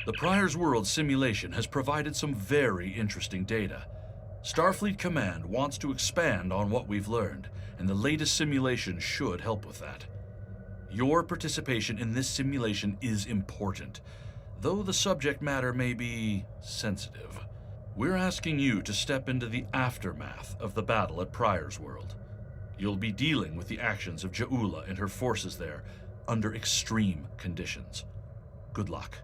The Prior's World simulation has provided some very interesting data. Starfleet Command wants to expand on what we've learned, and the latest simulation should help with that. Your participation in this simulation is important, though the subject matter may be sensitive. We're asking you to step into the aftermath of the battle at Prior's World. You'll be dealing with the actions of Ja'ula and her forces there under extreme conditions. Good luck.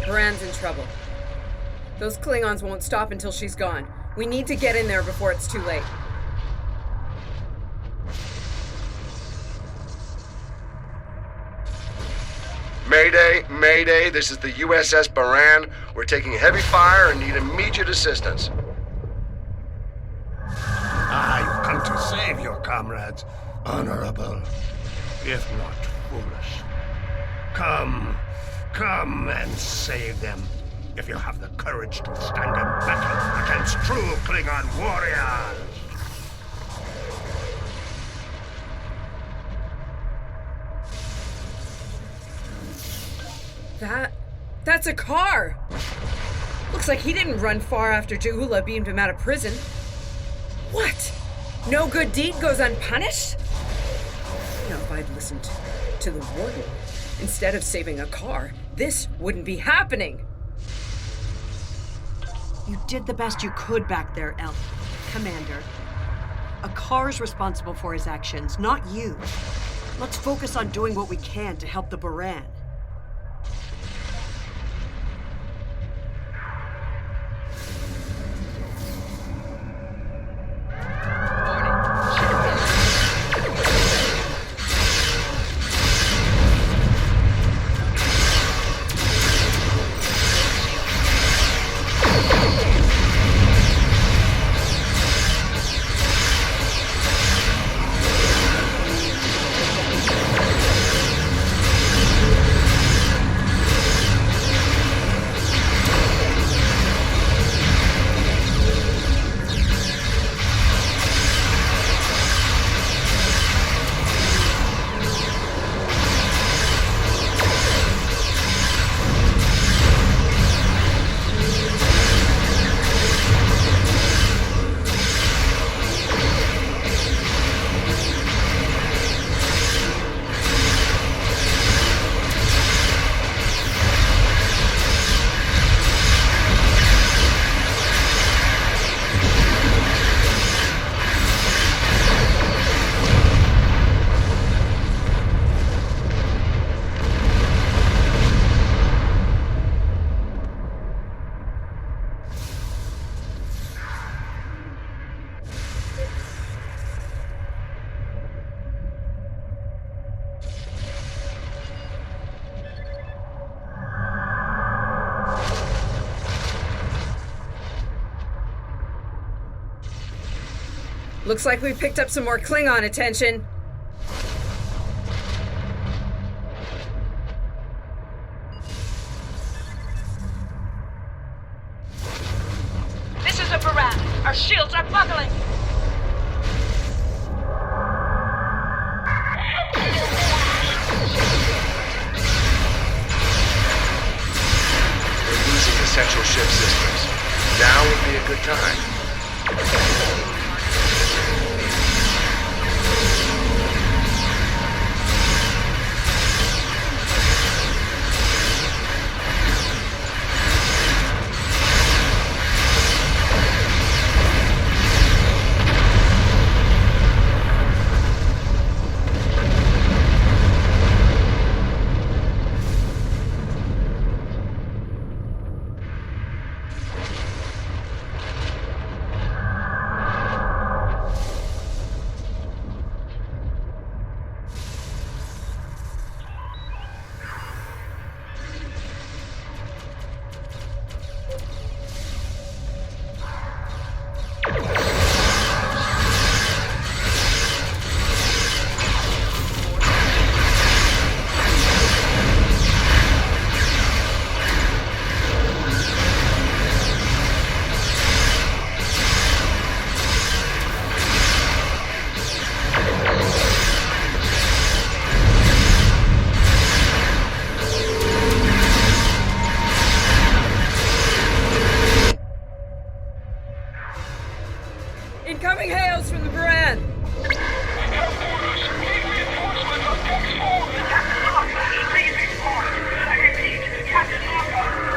Baran's in trouble. Those Klingons won't stop until she's gone. We need to get in there before it's too late. Mayday, Mayday, this is the USS Baran. We're taking heavy fire and need immediate assistance. I've come to save your comrades, honorable, if not foolish. Come and save them, if you have the courage to stand in battle against true Klingon warriors. That's a car! Looks like he didn't run far after Ja'ula beamed him out of prison. What? No good deed goes unpunished? Now, if I'd listened to the warden instead of saving a car, this wouldn't be happening. You did the best you could back there, Commander. A car's responsible for his actions, not you. Let's focus on doing what we can to help the Baran. Looks like we picked up some more Klingon attention. This is a Baran. Our shields are buckling. a good time. Incoming hails from the Baran!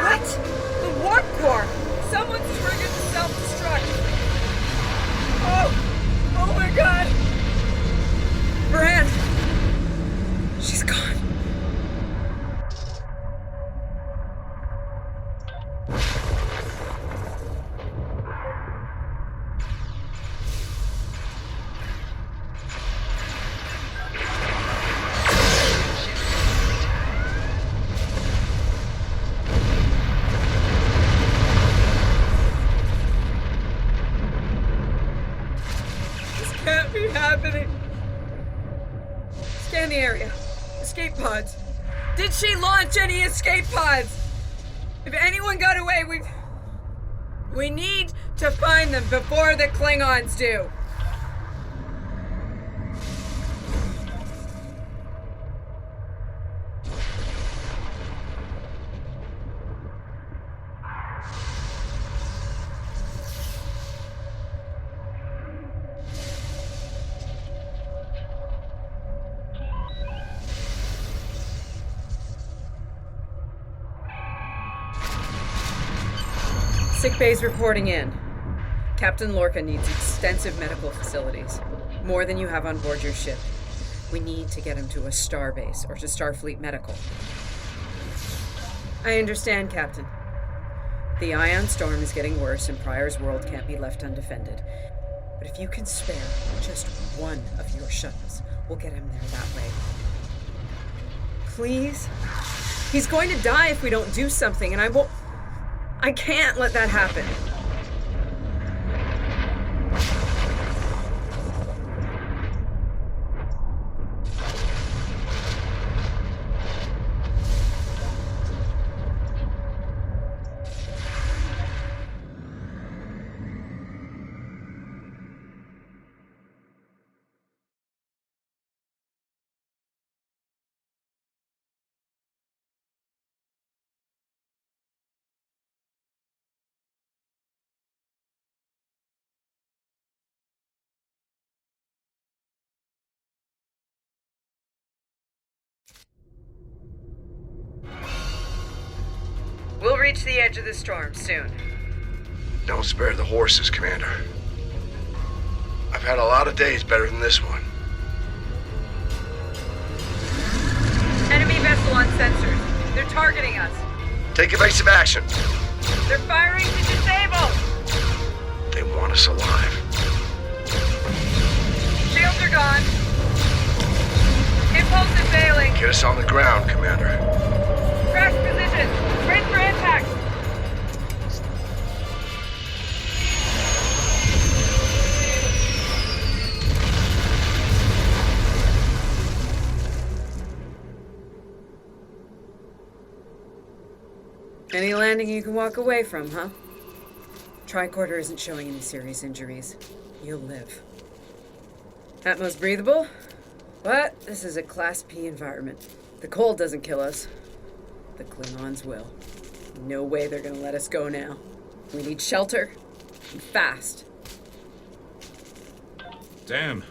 What? The warp core! Someone's triggered the self-destruct! Oh my god! Baran! She's gone. Can't be happening. Scan the area. Escape pods. Did she launch any escape pods? If anyone got away, we need to find them before the Klingons do. Sick bay's reporting in. Captain Lorca needs extensive medical facilities. More than you have on board your ship. We need to get him to a starbase or to Starfleet Medical. I understand, Captain. The ion storm is getting worse and Pryor's world can't be left undefended. But if you can spare just one of your shuttles, we'll get him there that way. Please? He's going to die if we don't do something, and I can't let that happen. We'll reach the edge of the storm soon. Don't spare the horses, Commander. I've had a lot of days better than this one. Enemy vessel on sensors. They're targeting us. Take evasive action. They're firing to disable. They want us alive. Shields are gone. Impulse is failing. Get us on the ground, Commander. Crash position. Brace for impact. Any landing you can walk away from, huh? Tricorder isn't showing any serious injuries. You'll live. Atmos breathable, but this is a Class P environment. The cold doesn't kill us. The Klingons will. No way they're gonna let us go now. We need shelter, And fast. Damn.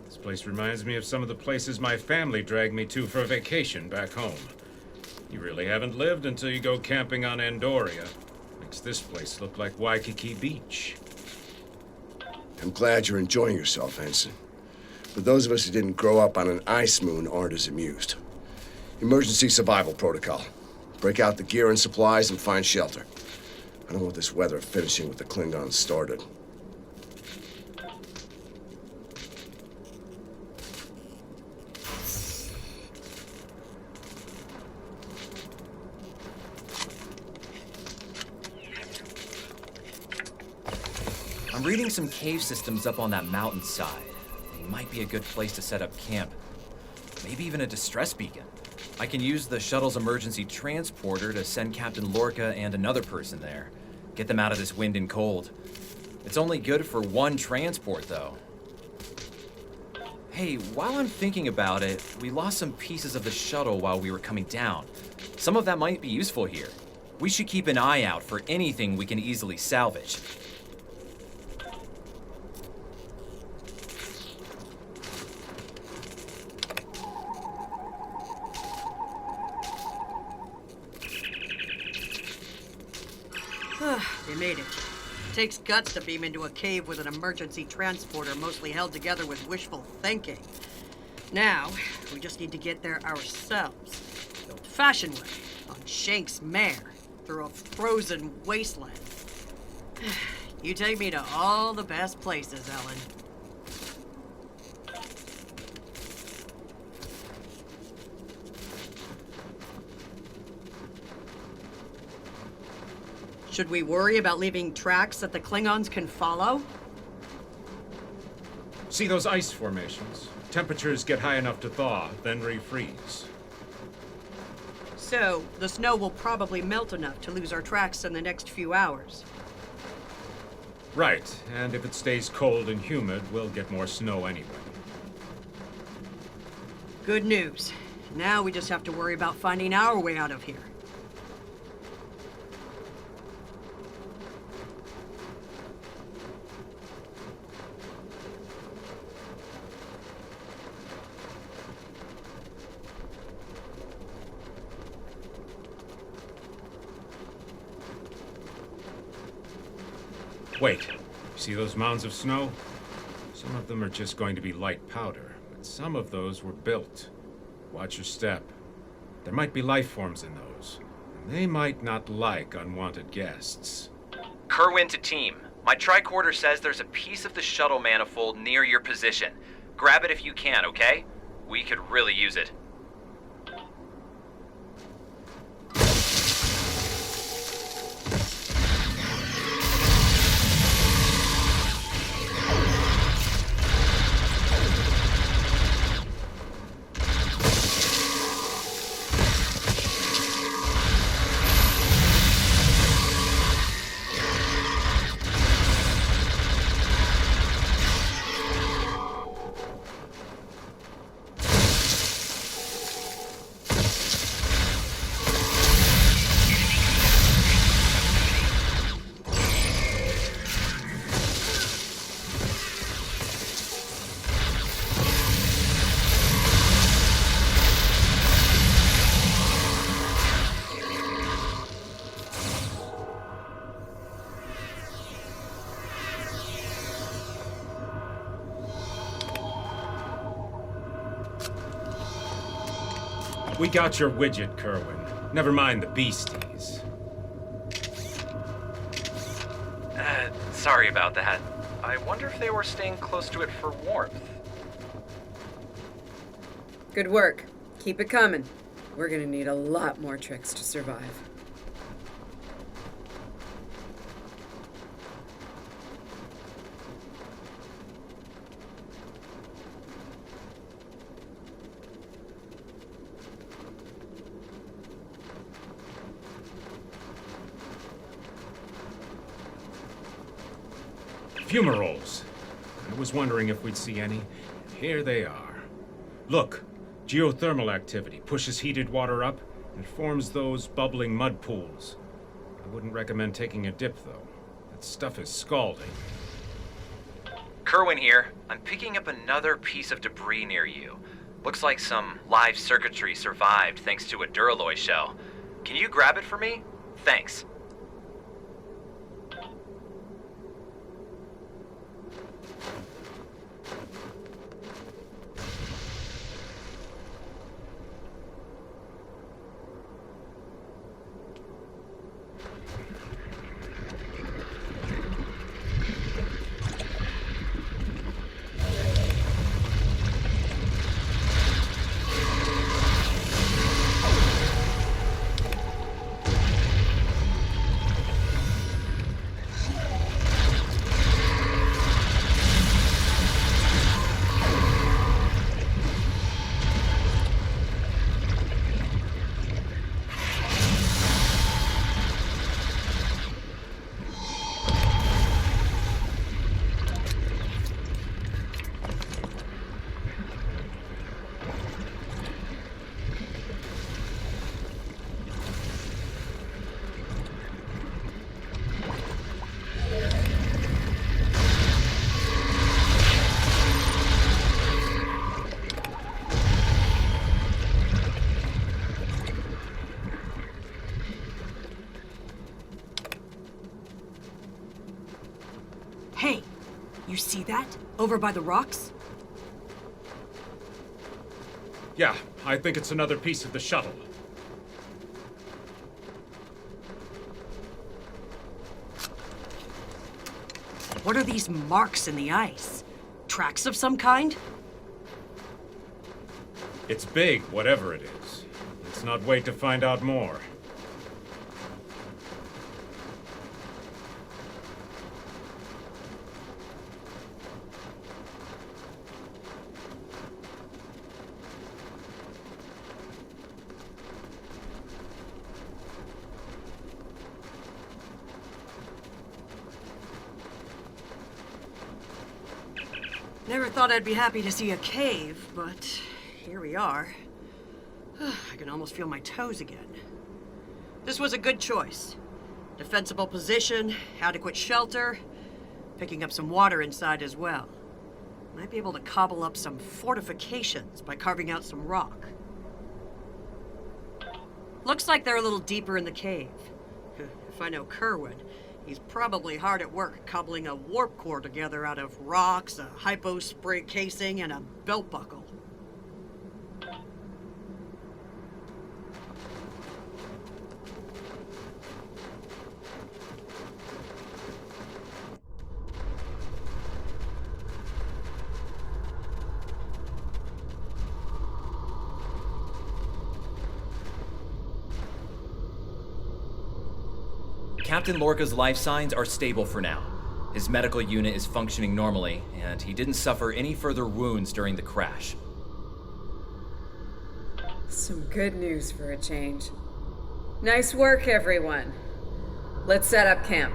This place reminds me of some of the places my family dragged me to for vacation back home. You really haven't lived until you go camping on Andoria. Makes this place look like Waikiki Beach. I'm glad you're enjoying yourself, Ensign. But those of us who didn't grow up on an ice moon aren't as amused. Emergency survival protocol. Break out the gear and supplies and find shelter. I don't want this weather finishing with the Klingons started. I'm reading some cave systems up on that mountainside. They might be a good place to set up camp. Maybe even a distress beacon. I can use the shuttle's emergency transporter to send Captain Lorca and another person there. Get them out of this wind and cold. It's only good for one transport, though. Hey, while I'm thinking about it, we lost some pieces of the shuttle while we were coming down. Some of that might be useful here. We should keep an eye out for anything we can easily salvage. You made it. Takes guts to beam into a cave with an emergency transporter mostly held together with wishful thinking. Now, we just need to get there ourselves. The old-fashioned way, on Shank's mare, through a frozen wasteland. You take me to all the best places, Ellen. Should we worry about leaving tracks that the Klingons can follow? See those ice formations? Temperatures get high enough to thaw, then refreeze. So, the snow will probably melt enough to lose our tracks in the next few hours. Right, and if it stays cold and humid, we'll get more snow anyway. Good news. Now we just have to worry about finding our way out of here. Wait, see those mounds of snow? Some of them are just going to be light powder, but some of those were built. Watch your step. There might be life forms in those, and they might not like unwanted guests. Kerwin to team. My tricorder says there's a piece of the shuttle manifold near your position. Grab it if you can, okay? We could really use it. We got your widget, Kerwin. Never mind the beasties. Sorry about that. I wonder if they were staying close to it for warmth. Good work. Keep it coming. We're gonna need a lot more tricks to survive. Fumaroles. I was wondering if we'd see any. Here they are. Look, geothermal activity pushes heated water up and forms those bubbling mud pools. I wouldn't recommend taking a dip, though. That stuff is scalding. Kerwin here. I'm picking up another piece of debris near you. Looks like some live circuitry survived thanks to a Duralloy shell. Can you grab it for me? Thanks. Hey, you see that? Over by the rocks? Yeah, I think it's another piece of the shuttle. What are these marks in the ice? Tracks of some kind? It's big, whatever it is. Let's not wait to find out more. Never thought I'd be happy to see a cave, but here we are. I can almost feel my toes again. This was a good choice. Defensible position, adequate shelter, picking up some water inside as well. Might be able to cobble up some fortifications by carving out some rock. Looks like they're a little deeper in the cave. If I know Kerwin, he's probably hard at work cobbling a warp core together out of rocks, a hypo-spray casing, and a belt buckle. Captain Lorca's life signs are stable for now. His medical unit is functioning normally, and he didn't suffer any further wounds during the crash. Some good news for a change. Nice work, everyone. Let's set up camp.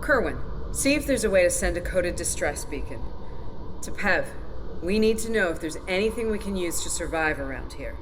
Kerwin, see if there's a way to send a coded distress beacon. To Pev, we need to know if there's anything we can use to survive around here.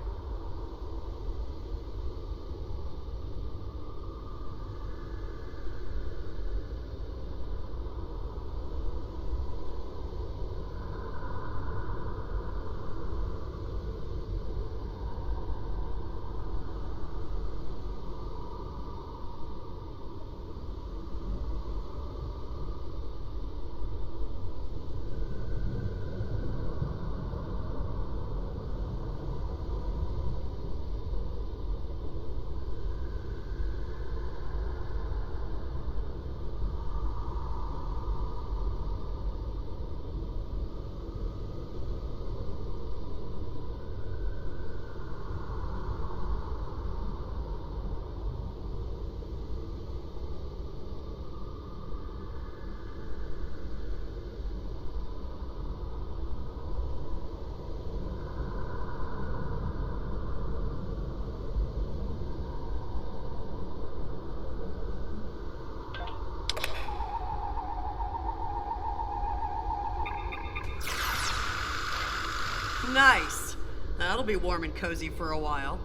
Nice. That'll be warm and cozy for a while.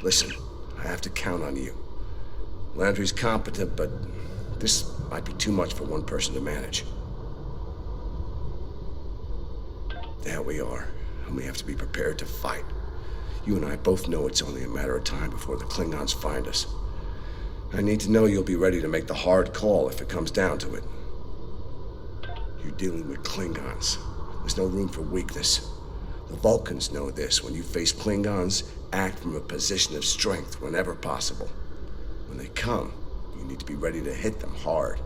Listen, I have to count on you. Landry's competent, but this might be too much for one person to manage. There we are, and we have to be prepared to fight. You and I both know it's only a matter of time before the Klingons find us. I need to know you'll be ready to make the hard call if it comes down to it. You're dealing with Klingons. There's no room for weakness. The Vulcans know this. When you face Klingons, act from a position of strength whenever possible. When they come, you need to be ready to hit them hard.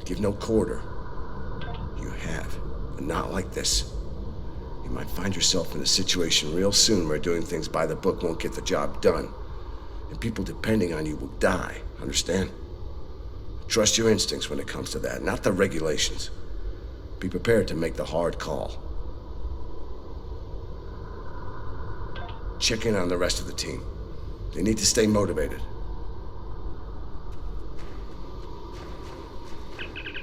Give no quarter. You have, but not like this. You might find yourself in a situation real soon where doing things by the book won't get the job done. And people depending on you will die, understand? Trust your instincts when it comes to that, not the regulations. Be prepared to make the hard call. Check in on the rest of the team. They need to stay motivated.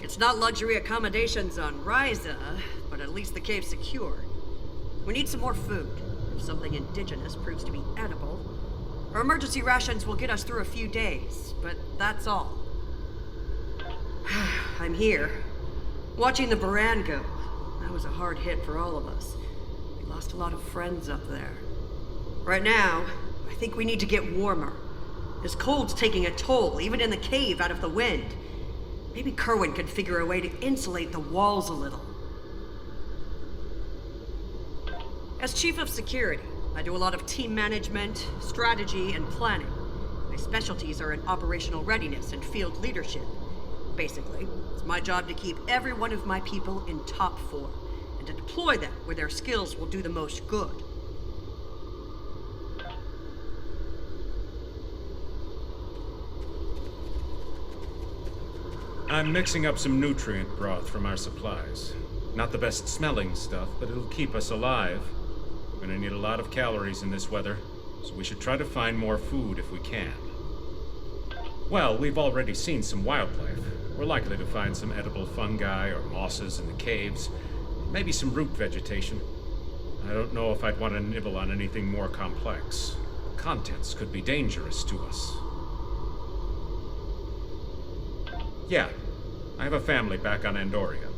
It's not luxury accommodations on Ryza, but at least the cave's secure. We need some more food. If something indigenous proves to be edible, our emergency rations will get us through a few days, but that's all. I'm here, watching the Baran go. That was a hard hit for all of us. We lost a lot of friends up there. Right now, I think we need to get warmer. This cold's taking a toll, even in the cave out of the wind. Maybe Kerwin could figure a way to insulate the walls a little. As Chief of Security, I do a lot of team management, strategy, and planning. My specialties are in operational readiness and field leadership. Basically, it's my job to keep every one of my people in top form, and to deploy them where their skills will do the most good. I'm mixing up some nutrient broth from our supplies. Not the best smelling stuff, but it'll keep us alive. We're gonna need a lot of calories in this weather, so we should try to find more food if we can. Well, we've already seen some wildlife. We're likely to find some edible fungi or mosses in the caves, maybe some root vegetation. I don't know if I'd want to nibble on anything more complex. The contents could be dangerous to us. Yeah, I have a family back on Andoria.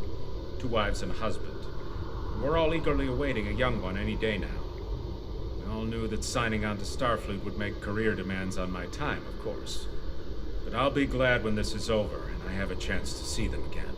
2 wives and a husband. And we're all eagerly awaiting a young one any day now. We all knew that signing on to Starfleet would make career demands on my time, of course. But I'll be glad when this is over and I have a chance to see them again.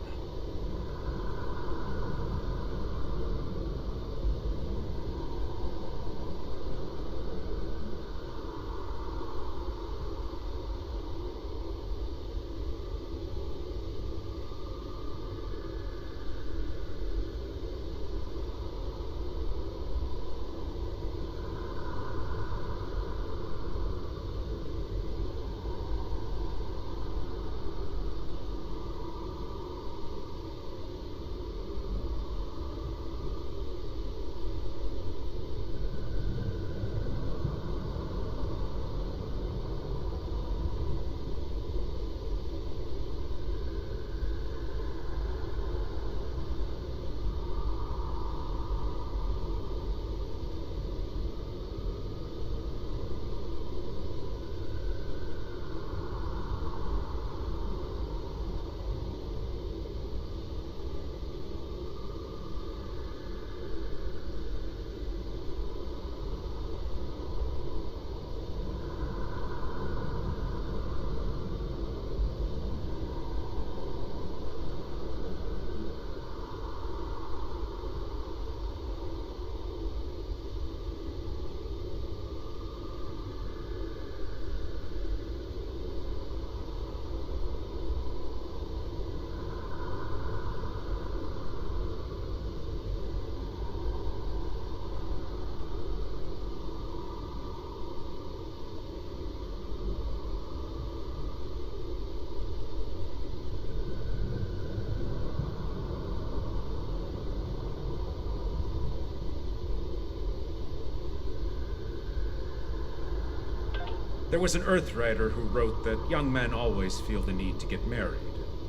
There was an Earthwriter who wrote that young men always feel the need to get married,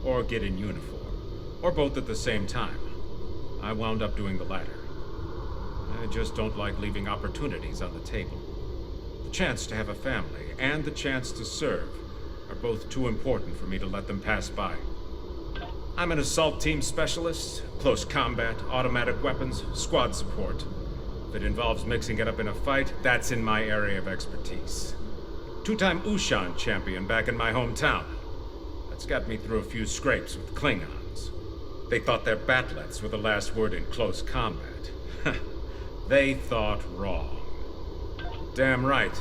or get in uniform, or both at the same time. I wound up doing the latter. I just don't like leaving opportunities on the table. The chance to have a family and the chance to serve are both too important for me to let them pass by. I'm an assault team specialist, close combat, automatic weapons, squad support. If it involves mixing it up in a fight, that's in my area of expertise. Two-time Ushan champion back in my hometown. That's got me through a few scrapes with Klingons. They thought their batlets were the last word in close combat. They thought wrong. Damn right.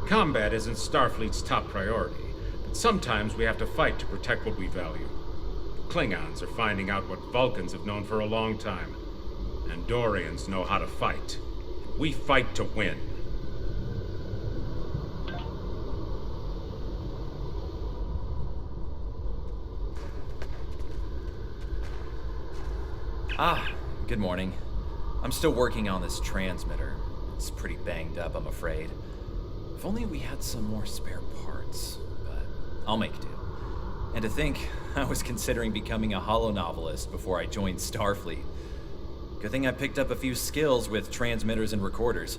Combat isn't Starfleet's top priority, but sometimes we have to fight to protect what we value. Klingons are finding out what Vulcans have known for a long time. Andorians know how to fight. We fight to win. Good morning. I'm still working on this transmitter. It's pretty banged up, I'm afraid. If only we had some more spare parts, but I'll make do. And to think, I was considering becoming a holonovelist before I joined Starfleet. Good thing I picked up a few skills with transmitters and recorders.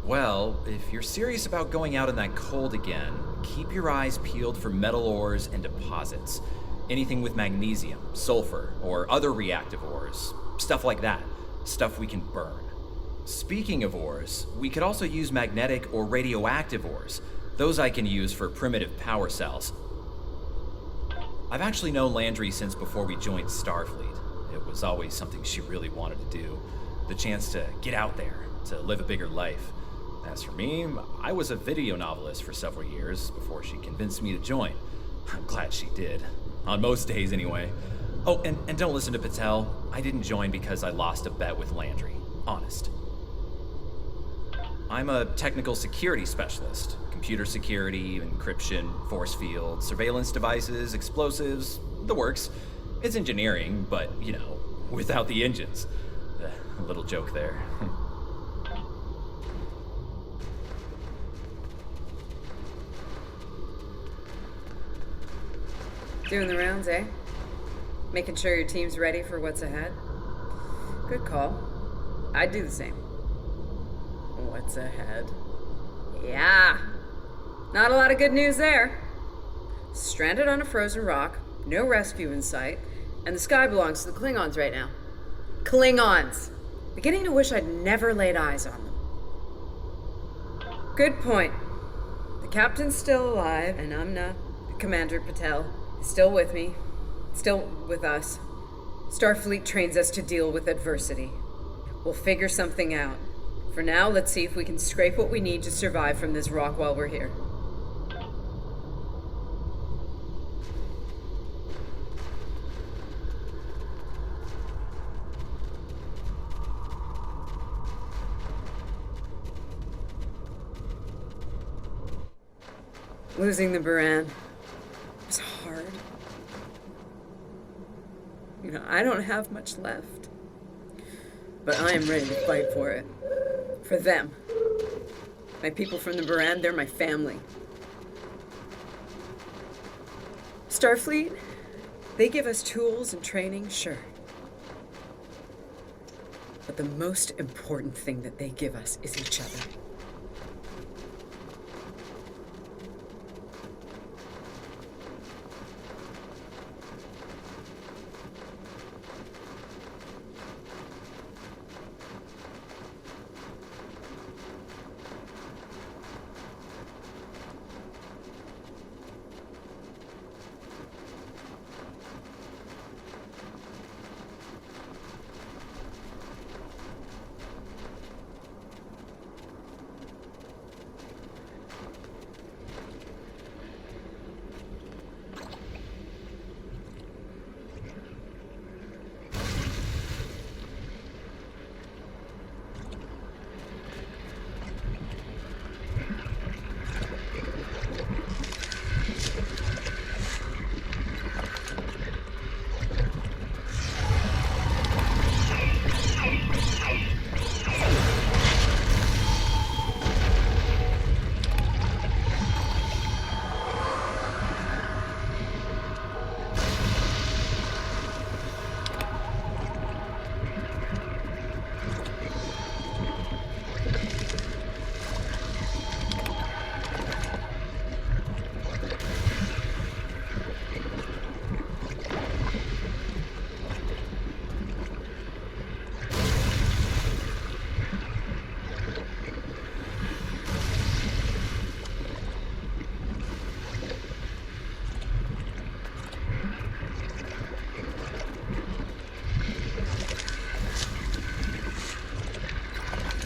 Well, if you're serious about going out in that cold again, keep your eyes peeled for metal ores and deposits. Anything with magnesium, sulfur, or other reactive ores. Stuff like that. Stuff we can burn. Speaking of ores, we could also use magnetic or radioactive ores. Those I can use for primitive power cells. I've actually known Landry since before we joined Starfleet. It was always something she really wanted to do. The chance to get out there, to live a bigger life. As for me, I was a video novelist for several years before she convinced me to join. I'm glad she did. On most days, anyway. Oh, and don't listen to Patel. I didn't join because I lost a bet with Landry. Honest. I'm a technical security specialist. Computer security, encryption, force field, surveillance devices, explosives, the works. It's engineering, but, you know, without the engines. A little joke there. Doing the rounds, eh? Making sure your team's ready for what's ahead? Good call. I'd do the same. What's ahead? Yeah. Not a lot of good news there. Stranded on a frozen rock, no rescue in sight, and the sky belongs to the Klingons right now. Klingons! Beginning to wish I'd never laid eyes on them. Good point. The captain's still alive, and I'm not. Commander Patel is still with me. Still with us. Starfleet trains us to deal with adversity. We'll figure something out. For now, let's see if we can scrape what we need to survive from this rock while we're here. Losing the Baran was hard. You know, I don't have much left. But I am ready to fight for it. For them. My people from the Baran, they're my family. Starfleet, they give us tools and training, sure. But the most important thing that they give us is each other.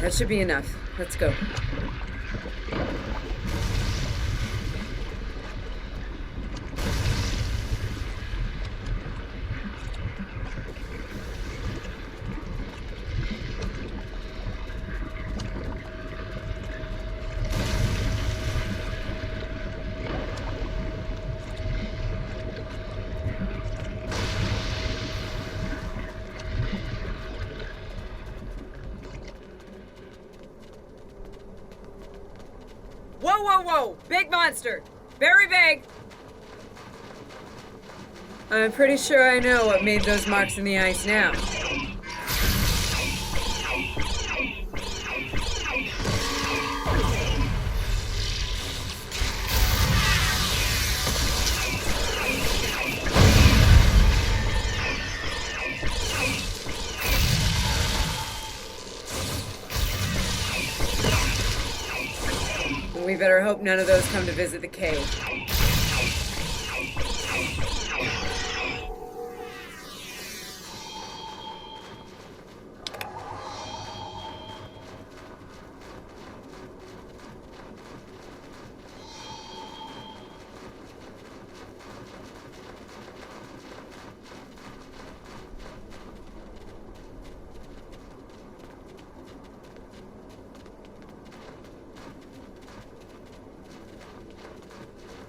That should be enough. Let's go. Whoa, whoa, whoa! Big monster! Very big! I'm pretty sure I know what made those marks in the ice now. We better hope none of those come to visit the cave.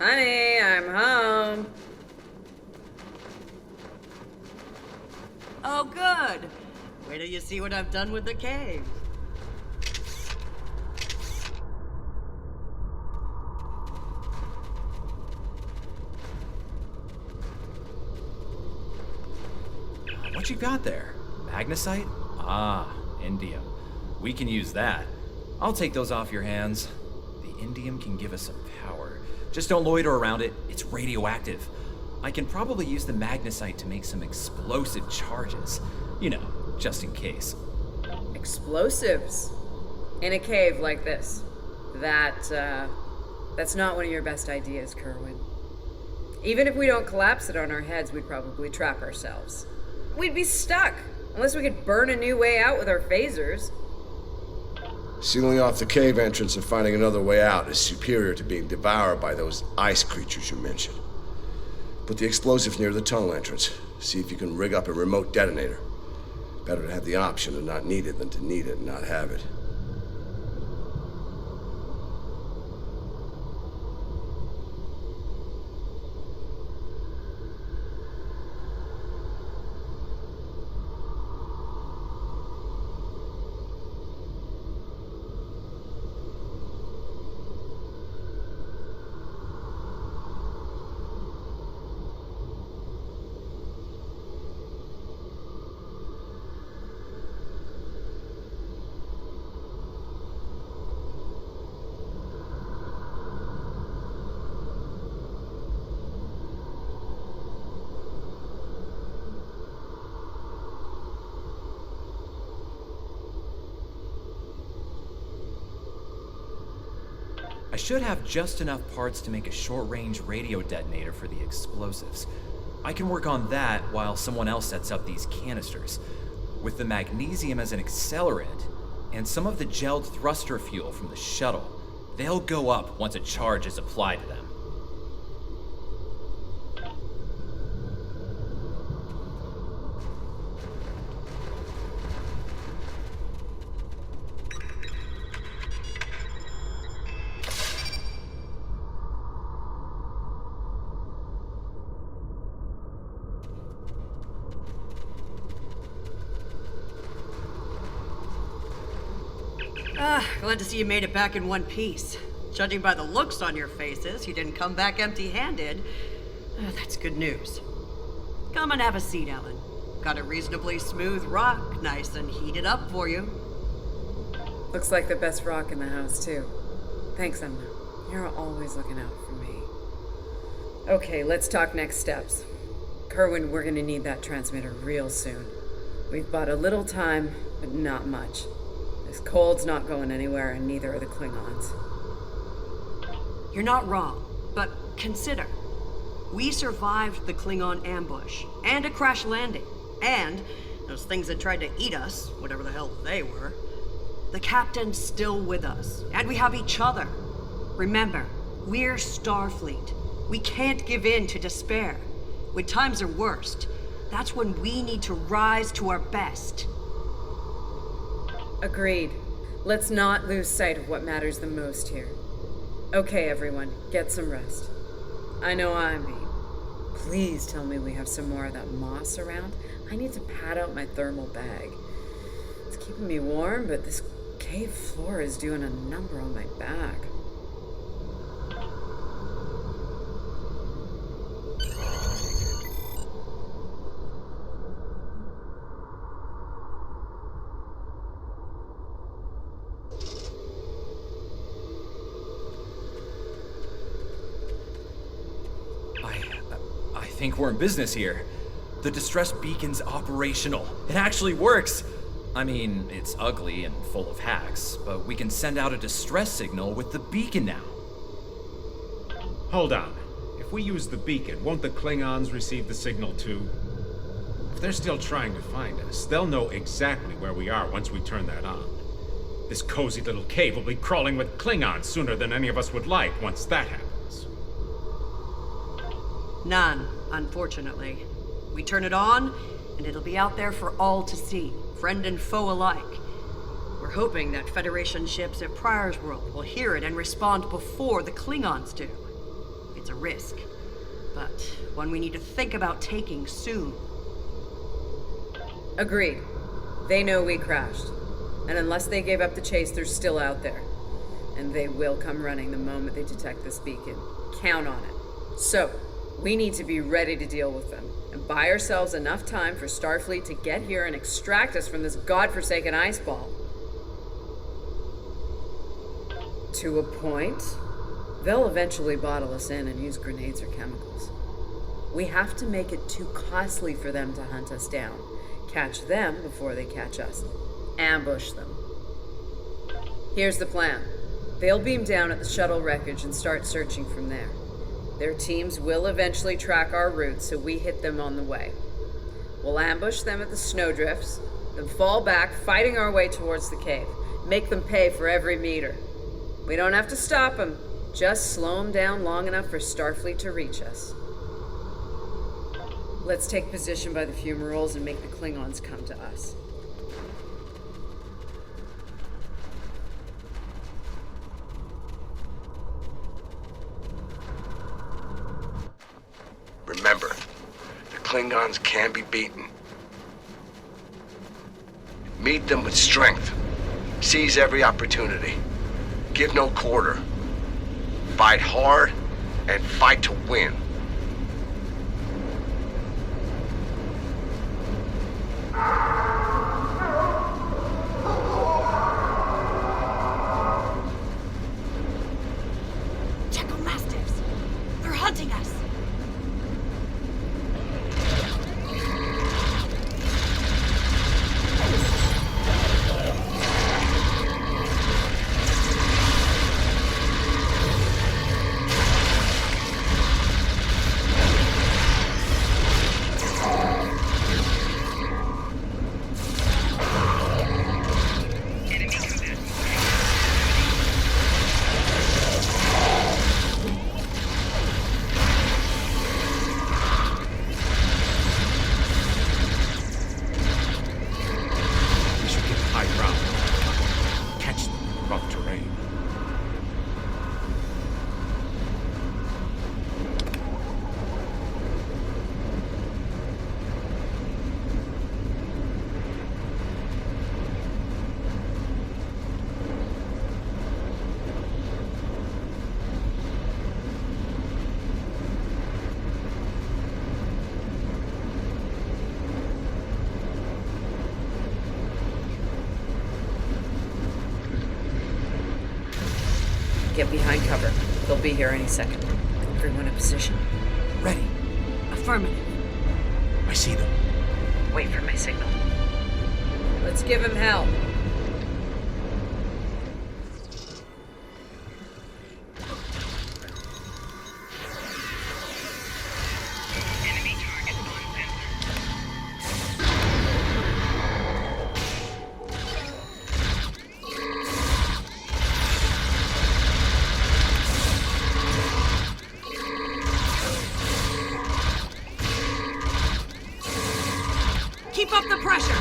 Honey, I'm home. Oh, good. Wait till you see what I've done with the cave. What you got there? Magnesite? Ah, indium. We can use that. I'll take those off your hands. The indium can give us some power. Just don't loiter around it. It's radioactive. I can probably use the magnesite to make some explosive charges. You know, just in case. Explosives? In a cave like this? That's not one of your best ideas, Kerwin. Even if we don't collapse it on our heads, we'd probably trap ourselves. We'd be stuck, unless we could burn a new way out with our phasers. Sealing off the cave entrance and finding another way out is superior to being devoured by those ice creatures you mentioned. Put the explosive near the tunnel entrance. See if you can rig up a remote detonator. Better to have the option and not need it than to need it and not have it. I should have just enough parts to make a short-range radio detonator for the explosives. I can work on that while someone else sets up these canisters. With the magnesium as an accelerant, and some of the gelled thruster fuel from the shuttle, they'll go up once a charge is applied to them. Glad to see you made it back in one piece. Judging by the looks on your faces, you didn't come back empty-handed. That's good news. Come and have a seat, Ellen. Got a reasonably smooth rock, nice and heated up for you. Looks like the best rock in the house, too. Thanks, Emma. You're always looking out for me. Okay, let's talk next steps. Kerwin, we're gonna need that transmitter real soon. We've bought a little time, but not much. This cold's not going anywhere, and neither are the Klingons. You're not wrong, but consider. We survived the Klingon ambush, and a crash landing, and those things that tried to eat us, whatever the hell they were. The captain's still with us, and we have each other. Remember, we're Starfleet. We can't give in to despair. When times are worst, that's when we need to rise to our best. Agreed. Let's not lose sight of what matters the most here. Okay, everyone, get some rest. I know I'm beat. Please tell me we have some more of that moss around. I need to pad out my thermal bag. It's keeping me warm, but this cave floor is doing a number on my back. I think we're in business here. The distress beacon's operational. It actually works. I mean, it's ugly and full of hacks, but we can send out a distress signal with the beacon now. Hold on. If we use the beacon, won't the Klingons receive the signal too? If they're still trying to find us, they'll know exactly where we are once we turn that on. This cozy little cave will be crawling with Klingons sooner than any of us would like once that happens. None, unfortunately. We turn it on, and it'll be out there for all to see, friend and foe alike. We're hoping that Federation ships at Pryor's World will hear it and respond before the Klingons do. It's a risk, but one we need to think about taking soon. Agreed. They know we crashed. And unless they gave up the chase, they're still out there. And they will come running the moment they detect this beacon. Count on it. So, we need to be ready to deal with them, and buy ourselves enough time for Starfleet to get here and extract us from this godforsaken ice ball. To a point, they'll eventually bottle us in and use grenades or chemicals. We have to make it too costly for them to hunt us down, catch them before they catch us, ambush them. Here's the plan. They'll beam down at the shuttle wreckage and start searching from there. Their teams will eventually track our route, so we hit them on the way. We'll ambush them at the snowdrifts, then fall back, fighting our way towards the cave. Make them pay for every meter. We don't have to stop them, just slow them down long enough for Starfleet to reach us. Let's take position by the fumaroles and make the Klingons come to us. Remember, the Klingons can be beaten. Meet them with strength. Seize every opportunity. Give no quarter. Fight hard and fight to win. Check on mastiffs. They're hunting us. Get behind cover. They'll be here any second. Everyone in position. Ready. Affirmative. I see them. Wait for my signal. Let's give him hell. pressure!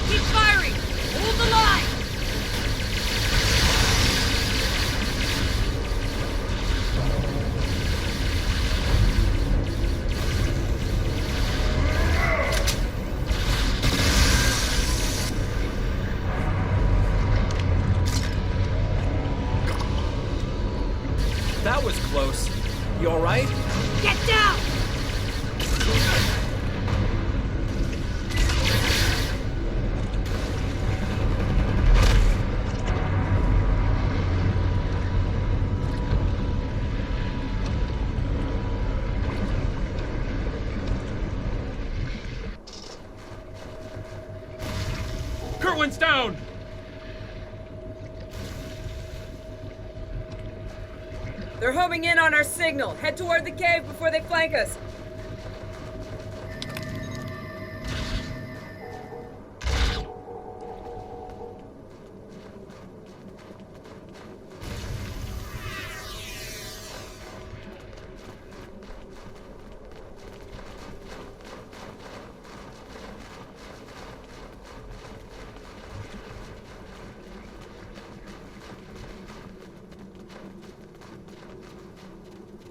Keep firing! Hold the line! That was close. You alright? Get down! Kerwin's down! They're homing in on our signal. Head toward the cave before they flank us.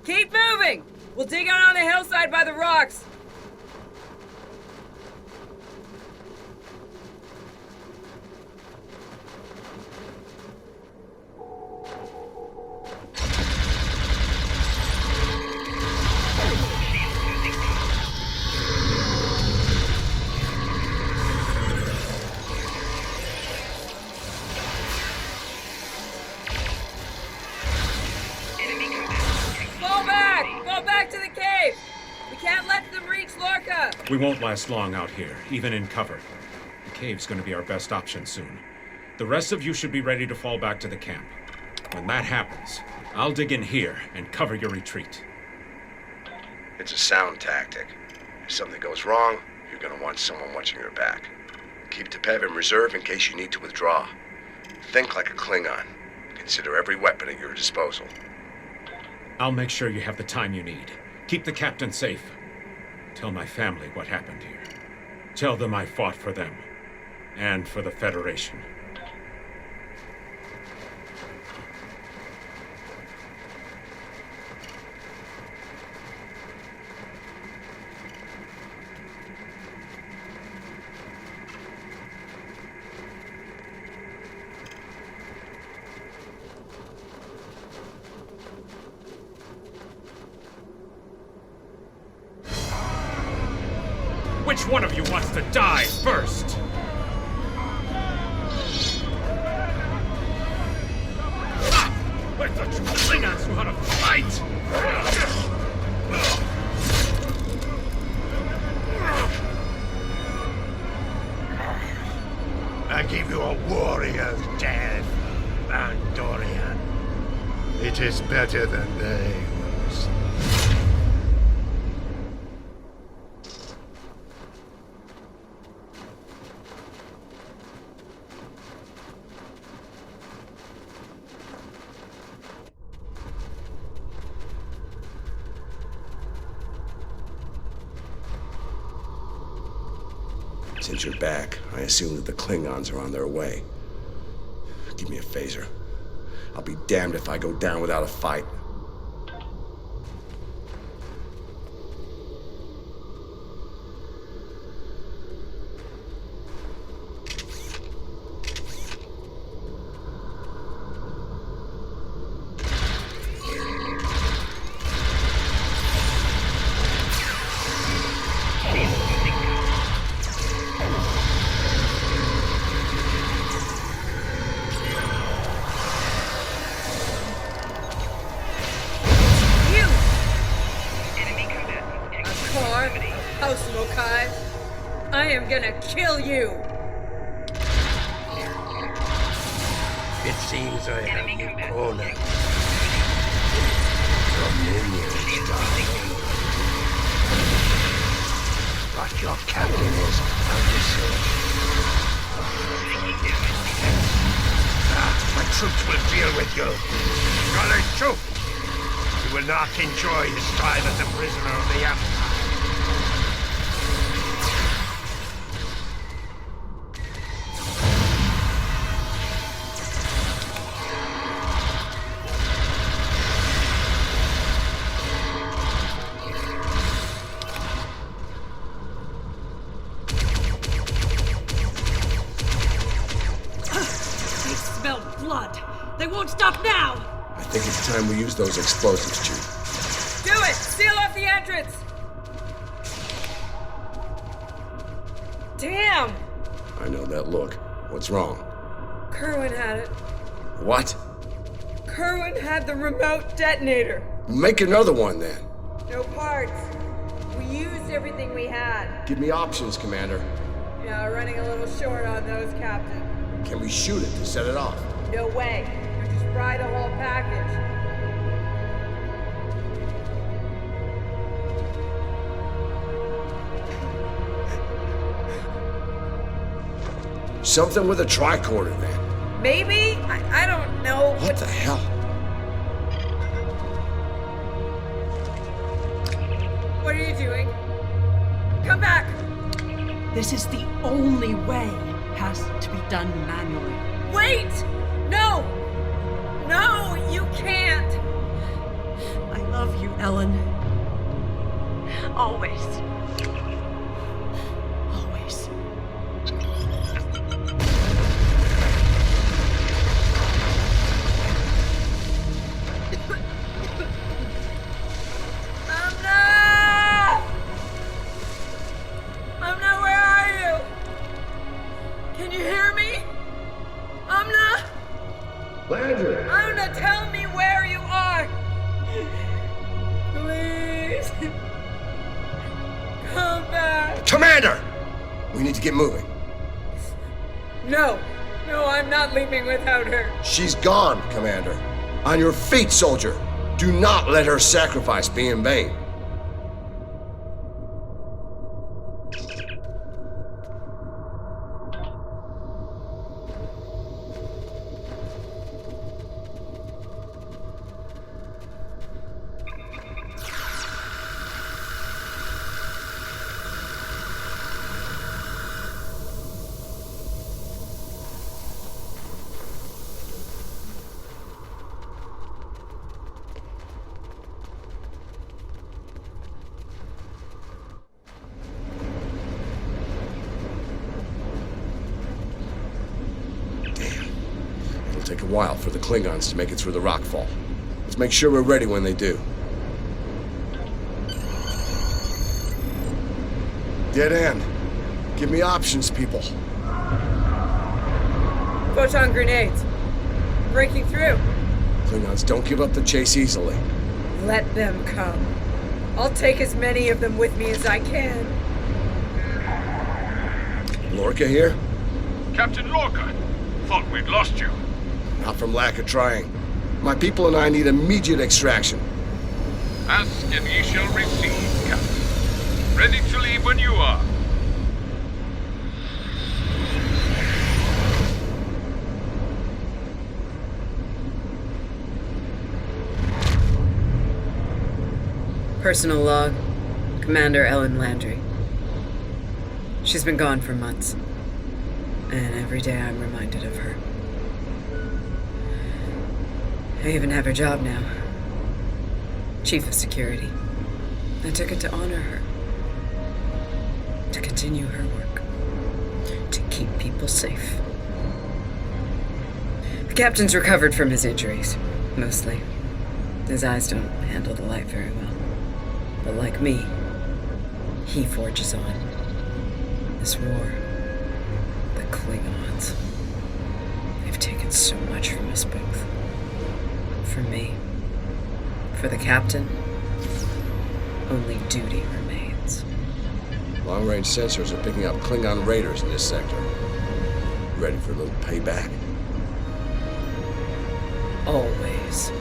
Keep moving! We'll dig out on the hillside by the rocks. Fall back to the cave! We can't let them reach Lorca! We won't last long out here, even in cover. The cave's gonna be our best option soon. The rest of you should be ready to fall back to the camp. When that happens, I'll dig in here and cover your retreat. It's a sound tactic. If something goes wrong, you're gonna want someone watching your back. Keep Tepev in reserve in case you need to withdraw. Think like a Klingon. Consider every weapon at your disposal. I'll make sure you have the time you need. Keep the captain safe. Tell my family what happened here. Tell them I fought for them. And for the Federation. Which one of you wants to die first? I thought you Klingons knew how to fight! I give you a warrior's death, Andorian. It is better than theirs. Since you're back, I assume that the Klingons are on their way. Give me a phaser. I'll be damned if I go down without a fight. gonna kill you! It seems I have you cornered. Your minions die. But your captain is undeceived. My troops will deal with you. Scarlet Troop! You will not enjoy this time as a prisoner of the Empire. They won't stop now! I think it's time we use those explosives, Chief. Do it! Seal off the entrance! Damn! I know that look. What's wrong? Kerwin had it. What? Kerwin had the remote detonator. Make another one, then. No parts. We used everything we had. Give me options, Commander. Yeah, running a little short on those, Captain. Can we shoot it to set it off? No way. You'll just fry the whole package. Something with a tricorder, then. Maybe? I don't know. What the hell? What are you doing? Come back! This is the only way. Has to be done manually. Wait! No! No, you can't! I love you, Ellen. Always. Always. Amna, where are you? Can you hear me? Amna? Landry! Amna, tell me where you are! Please! Come back! Commander! We need to get moving. No! No, I'm not leaving without her. She's gone, Commander. On your feet, soldier. Do not let her sacrifice be in vain. It'll take a while for the Klingons to make it through the rockfall. Let's make sure we're ready when they do. Dead end. Give me options, people. Photon grenades. Breaking through. Klingons don't give up the chase easily. Let them come. I'll take as many of them with me as I can. Lorca here? Captain Lorca, thought we'd lost you. Not from lack of trying. My people and I need immediate extraction. Ask and ye shall receive, Captain. Ready to leave when you are. Personal log. Commander Ellen Landry. She's been gone for months. And every day I'm reminded of her. I even have her job now. Chief of Security. I took it to honor her. To continue her work. To keep people safe. The captain's recovered from his injuries, mostly. His eyes don't handle the light very well. But like me, he forges on. This war, the Klingons, they've taken so much from us both. For me, for the captain, only duty remains. Long-range sensors are picking up Klingon raiders in this sector. Ready for a little payback? Always.